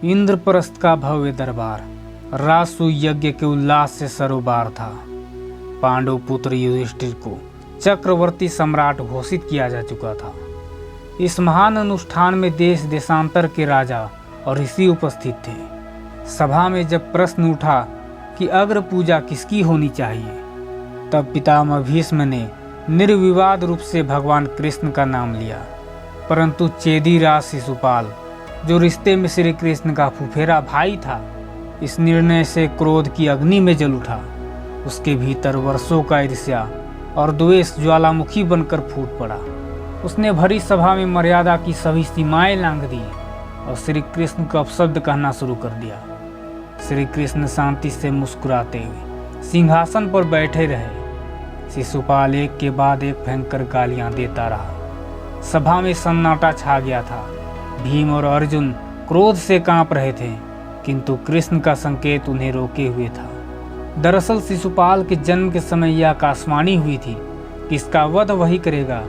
इंद्रप्रस्थ का भव्य दरबार राजसूय यज्ञ के उल्लास से सरोबार था। पांडव पुत्र युधिष्ठिर को चक्रवर्ती सम्राट घोषित किया जा चुका था। इस महान अनुष्ठान में देश देशांतर के राजा और ऋषि उपस्थित थे। सभा में जब प्रश्न उठा कि अग्र पूजा किसकी होनी चाहिए, तब पितामह भीष्म ने निर्विवाद रूप से भगवान कृष्ण का नाम लिया। परंतु चेदी राज शिशुपाल, जो रिश्ते में श्री कृष्ण का फुफेरा भाई था, इस निर्णय से क्रोध की अग्नि में जल उठा। उसके भीतर वर्षों का ईर्ष्या और द्वेष ज्वालामुखी बनकर फूट पड़ा। उसने भरी सभा में मर्यादा की सभी सीमाएं लांघ दी और श्री कृष्ण को अपशब्द कहना शुरू कर दिया। श्री कृष्ण शांति से मुस्कुराते हुए सिंहासन पर बैठे रहे। शिशुपाल एक के बाद एक भयंकर गालियां देता रहा। सभा में सन्नाटा छा गया था। भीम और अर्जुन क्रोध से कांप रहे थे, किंतु कृष्ण का संकेत उन्हें रोके हुए था। दरअसल शिशुपाल के जन्म के समय यह आकाशवाणी हुई थी कि इसका वध वही करेगा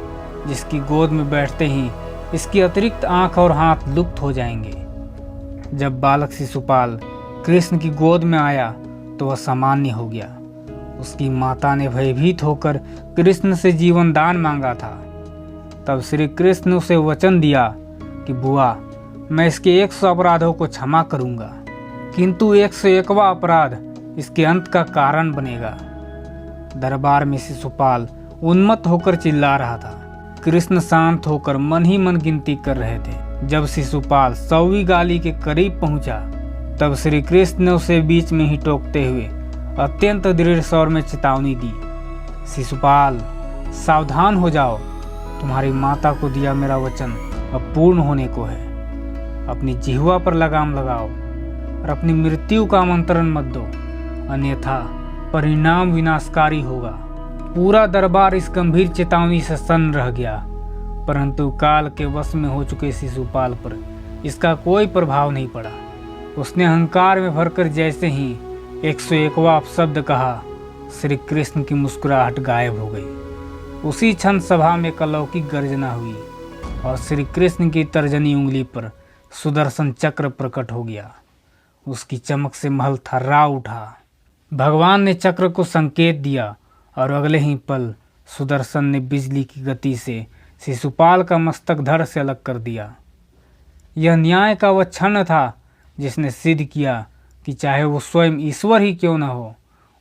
जिसकी गोद में बैठते ही इसकी अतिरिक्त आंख और हाथ लुप्त हो जाएंगे। जब बालक शिशुपाल कृष्ण की गोद में आया तो वह सामान्य हो गया। उसकी माता ने भयभीत होकर कृष्ण से जीवन दान मांगा था। तब श्री कृष्ण उसे वचन दिया कि बुआ, मैं इसके 100 अपराधों को क्षमा करूंगा, किंतु 101वां अपराध इसके अंत का कारण बनेगा। दरबार में शिशुपाल उन्मत्त होकर चिल्ला रहा था। कृष्ण शांत होकर मन ही मन गिनती कर रहे थे। जब शिशुपाल 100वीं गाली के करीब पहुंचा, तब श्री कृष्ण ने उसे बीच में ही टोकते हुए अत्यंत दृढ़ स्वर में चेतावनी दी। शिशुपाल, सावधान हो जाओ, तुम्हारी माता को दिया मेरा वचन अब पूर्ण होने को है। अपनी जिह्वा पर लगाम लगाओ और अपनी मृत्यु का आमंत्रण मत दो, अन्यथा परिणाम विनाशकारी होगा। पूरा दरबार इस गंभीर चेतावनी से सन्न रह गया, परंतु काल के वश में हो चुके शिशुपाल पर इसका कोई प्रभाव नहीं पड़ा। उसने अहंकार में भरकर जैसे ही 101वां अपशब्द कहा, श्री कृष्ण की मुस्कुराहट गायब हो गई। उसी क्षण सभा में अलौकिक गर्जना हुई और श्री कृष्ण की तर्जनी उंगली पर सुदर्शन चक्र प्रकट हो गया। उसकी चमक से महल थर्रा उठा। भगवान ने चक्र को संकेत दिया और अगले ही पल सुदर्शन ने बिजली की गति से शिशुपाल का मस्तक धड़ से अलग कर दिया। यह न्याय का वह क्षण था जिसने सिद्ध किया कि चाहे वो स्वयं ईश्वर ही क्यों न हो,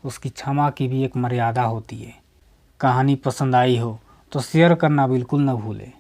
उसकी क्षमा की भी एक मर्यादा होती है। कहानी पसंद आई हो तो शेयर करना बिल्कुल न भूलें।